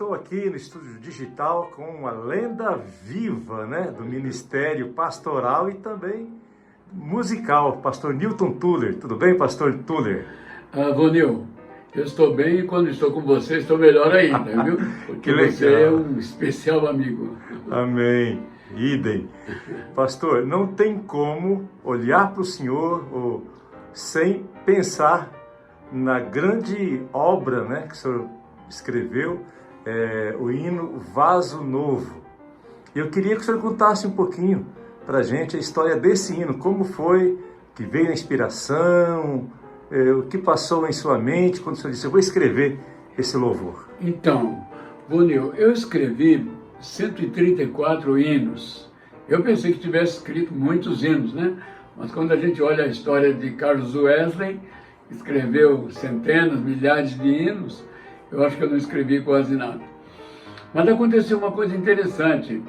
estou aqui no Estúdio Digital com uma lenda viva, né, do Ministério Pastoral e também musical, Pastor Newton Tuller. Tudo bem, Pastor Tuller? Vonil, eu estou bem e quando estou com você estou melhor ainda, viu? Porque você é um especial amigo. Amém. Idem. Pastor, não tem como olhar para o Senhor sem pensar na grande obra, né, que o Senhor escreveu, o hino Vaso Novo. Eu queria que o Senhor contasse um pouquinho para a gente a história desse hino, como foi que veio a inspiração, o que passou em sua mente quando o Senhor disse, eu vou escrever esse louvor. Então, Bonil, eu escrevi 134 hinos. Eu pensei que tivesse escrito muitos hinos, né? Mas quando a gente olha a história de Carlos Wesley, escreveu centenas, milhares de hinos, eu acho que eu não escrevi quase nada. Mas aconteceu uma coisa interessante.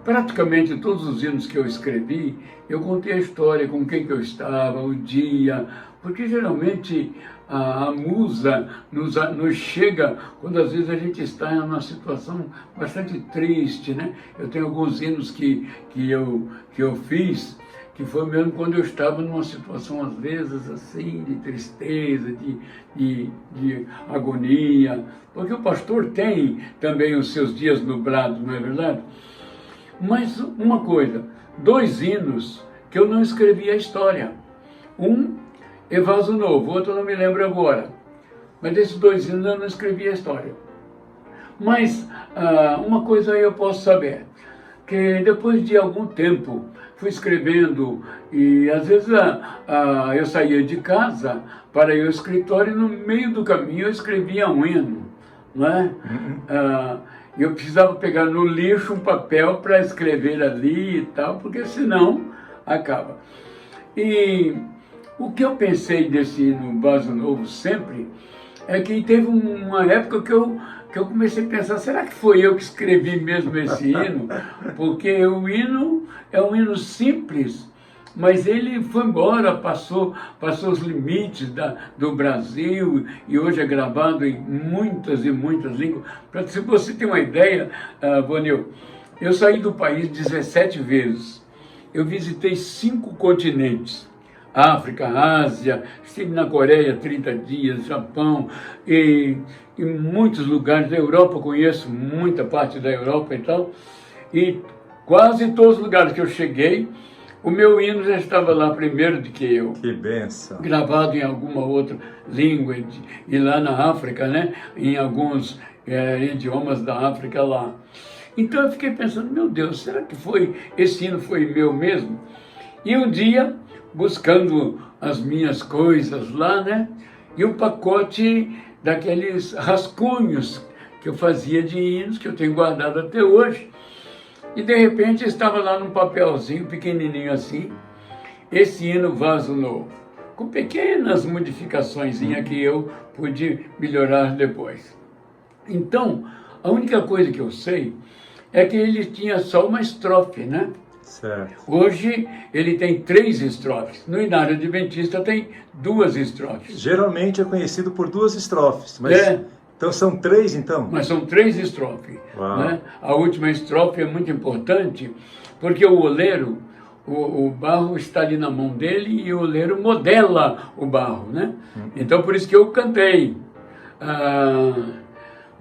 Praticamente todos os hinos que eu escrevi, eu contei a história, com quem que eu estava, o dia, porque geralmente a musa nos chega quando às vezes a gente está em uma situação bastante triste, né? Eu tenho alguns hinos que eu fiz, que foi mesmo quando eu estava numa situação, às vezes, assim, de tristeza, de agonia, porque o pastor tem também os seus dias nublados, não é verdade? Mas uma coisa, 2 hinos que eu não escrevi a história. Um é Vaso Novo, outro eu não me lembro agora. Mas desses 2 hinos eu não escrevi a história. Mas uma coisa eu posso saber, que depois de algum tempo fui escrevendo e às vezes eu saía de casa para ir ao escritório e no meio do caminho eu escrevia um hino, não é? Eu precisava pegar no lixo um papel para escrever ali e tal, porque senão acaba. E o que eu pensei desse hino Vaso Novo sempre é que teve uma época que eu comecei a pensar, será que foi eu que escrevi mesmo esse hino? Porque o hino é um hino simples, mas ele foi embora, passou os limites do Brasil e hoje é gravado em muitas e muitas línguas. Para se você ter uma ideia, Vonil, eu saí do país 17 vezes. Eu visitei 5 continentes. África, Ásia, estive na Coreia 30 dias, Japão, e em muitos lugares da Europa, eu conheço muita parte da Europa e tal, e quase todos os lugares que eu cheguei, o meu hino já estava lá primeiro do que eu. Que benção! Gravado em alguma outra língua, e lá na África, né, em alguns idiomas da África lá. Então eu fiquei pensando, meu Deus, será que esse hino foi meu mesmo? E um dia, buscando as minhas coisas lá, né? E um pacote daqueles rascunhos que eu fazia de hinos, que eu tenho guardado até hoje. E de repente estava lá num papelzinho pequenininho assim, esse hino Vaso Novo, com pequenas modificaçõezinhas que eu pude melhorar depois. Então, a única coisa que eu sei é que ele tinha só uma estrofe, né? Certo. Hoje ele tem 3 estrofes. No Inário Adventista tem 2 estrofes. Geralmente é conhecido por 2 estrofes, mas então são 3 então? Mas são 3 estrofes. Né? A última estrofe é muito importante, porque o oleiro, o barro está ali na mão dele e o oleiro modela o barro, né? Então por isso que eu cantei.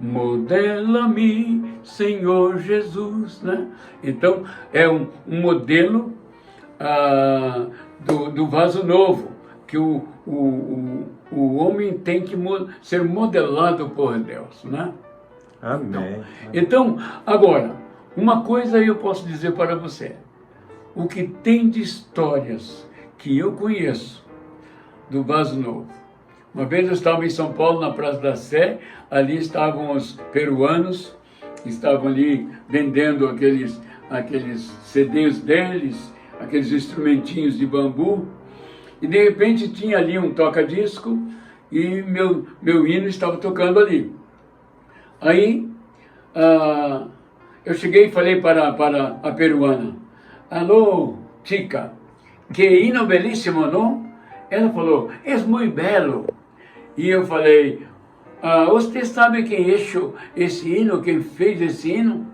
Modela-me, Senhor Jesus, né? Então, é um modelo do vaso novo, que o homem tem que ser modelado por Deus, né? Amém. Então, agora, uma coisa eu posso dizer para você. O que tem de histórias que eu conheço do Vaso Novo. Uma vez eu estava em São Paulo, na Praça da Sé, ali estavam os peruanos, que estavam ali vendendo aqueles CDs deles, aqueles instrumentinhos de bambu, e de repente tinha ali um toca-disco e meu hino estava tocando ali. Aí eu cheguei e falei para a peruana, alô, chica, que hino belíssimo, não? Ela falou, é muito belo. E eu falei, você sabe quem fez esse hino, quem fez esse hino?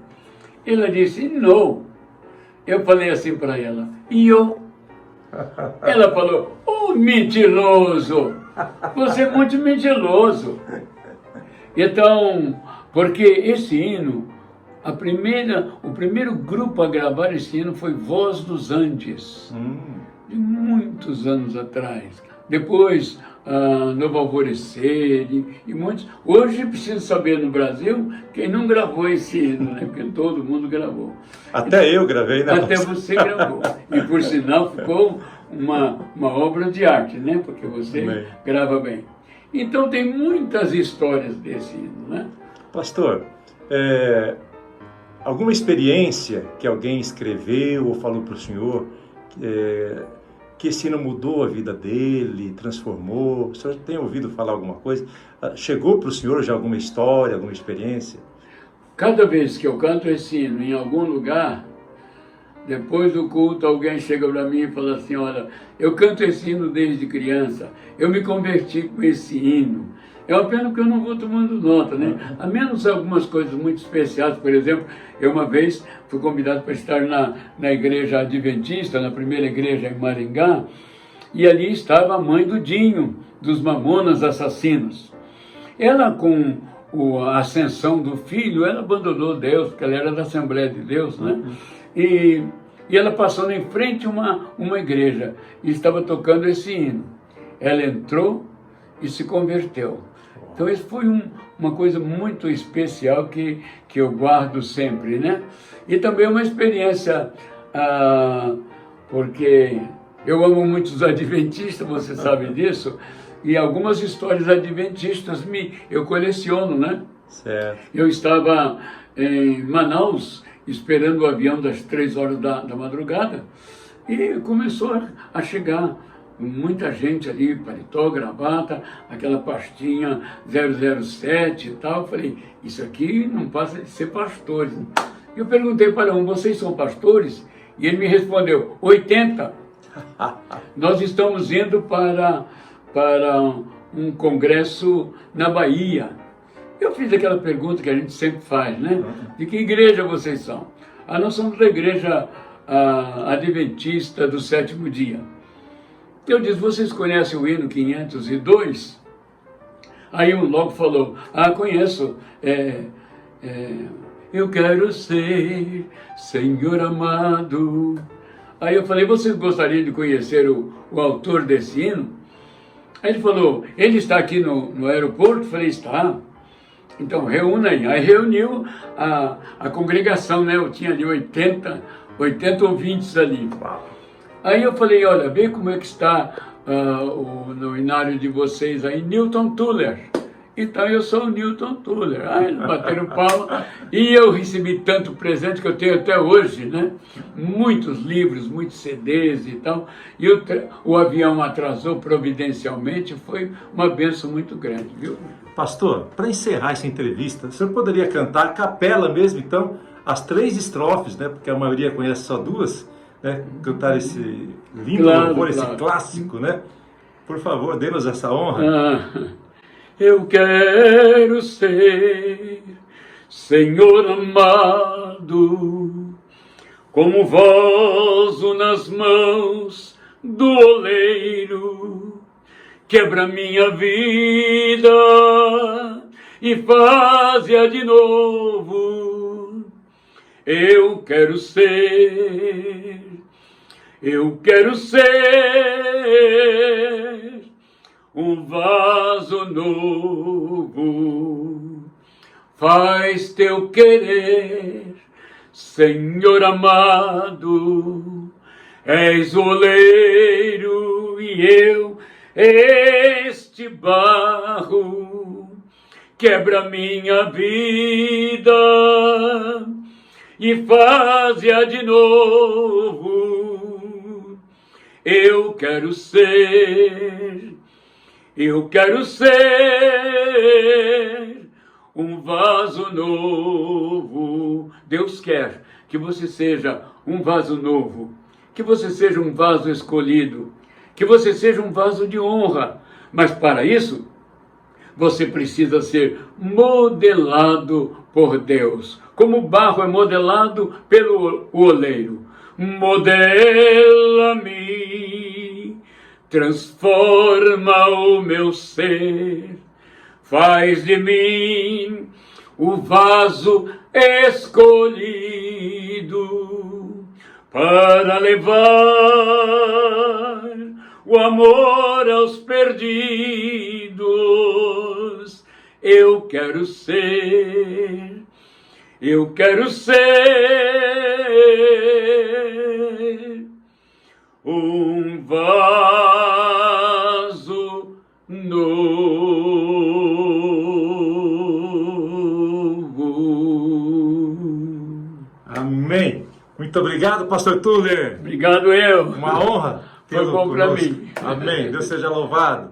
Ela disse, não. Eu falei assim para ela, e eu? Ela falou, mentiroso, você é muito mentiroso. Então, porque esse hino, o primeiro grupo a gravar esse hino foi Voz dos Andes, de muitos anos atrás. Depois, Novo Alvorecer e muitos. Hoje preciso saber no Brasil quem não gravou esse hino, né? Porque todo mundo gravou. Até eu gravei, né? Até você gravou. E por sinal ficou uma obra de arte, né? Porque você grava bem. Então tem muitas histórias desse hino, né? Pastor, alguma experiência que alguém escreveu ou falou para o senhor que esse hino mudou a vida dele, transformou? O senhor tem ouvido falar alguma coisa? Chegou para o senhor já alguma história, alguma experiência? Cada vez que eu canto esse hino em algum lugar, depois do culto alguém chega para mim e fala assim, olha, eu canto esse hino desde criança, eu me converti com esse hino. É uma pena que eu não vou tomando nota, né? A menos algumas coisas muito especiais. Por exemplo, eu uma vez fui convidado para estar na igreja adventista, na primeira igreja em Maringá, e ali estava a mãe do Dinho, dos Mamonas Assassinos. Ela, com a ascensão do filho, ela abandonou Deus, porque ela era da Assembleia de Deus, né? E ela passou em frente a uma igreja e estava tocando esse hino. Ela entrou e se converteu. Então, isso foi uma coisa muito especial que eu guardo sempre, né? E também uma experiência, porque eu amo muito os adventistas, você sabe disso, e algumas histórias adventistas eu coleciono, né? Certo. Eu estava em Manaus, esperando o avião das 3 horas da madrugada, e começou a chegar muita gente ali, paletó, gravata, aquela pastinha 007 e tal. Eu falei, isso aqui não passa de ser pastores. Eu perguntei para vocês são pastores? E ele me respondeu, 80. Nós estamos indo para um congresso na Bahia. Eu fiz aquela pergunta que a gente sempre faz, né? De que igreja vocês são? Nós somos da igreja adventista do 7º dia. Eu disse, vocês conhecem o hino 502? Aí um logo falou, conheço, eu quero ser Senhor amado. Aí eu falei, vocês gostariam de conhecer o autor desse hino? Aí ele falou, ele está aqui no aeroporto? Eu falei, está. Então reúna aí. Aí reuniu a congregação, né? Eu tinha ali 80 ouvintes ali. Aí eu falei, olha, vê como é que está no inário de vocês aí, Newton Tuller. Então eu sou o Newton Tuller. Aí eles bateram palma e eu recebi tanto presente que eu tenho até hoje, né? Muitos livros, muitos CDs e tal. E o avião atrasou providencialmente, foi uma bênção muito grande, viu? Pastor, para encerrar essa entrevista, o senhor poderia cantar a capela mesmo, então, as 3 estrofes, né? Porque a maioria conhece só 2. Né, cantar esse lindo louvor, esse clássico, né? Por favor, dê-nos essa honra. Eu quero ser Senhor amado, como vaso nas mãos do oleiro, quebra minha vida e faz-a de novo. Eu quero ser um vaso novo. Faz teu querer, Senhor amado. És o oleiro e eu este barro. Quebra minha vida e faz-a de novo. Eu quero ser um vaso novo. Deus quer que você seja um vaso novo, que você seja um vaso escolhido, que você seja um vaso de honra. Mas para isso, Você precisa ser modelado por Deus, como o barro é modelado pelo oleiro. Modela-me, transforma o meu ser, faz de mim o vaso escolhido para levar o amor aos perdidos. Eu quero ser um vaso novo. Amém. Muito obrigado, pastor Tuller. Obrigado eu. Uma honra Foi tê-lo bom para conosco. mim. Amém. Deus seja louvado.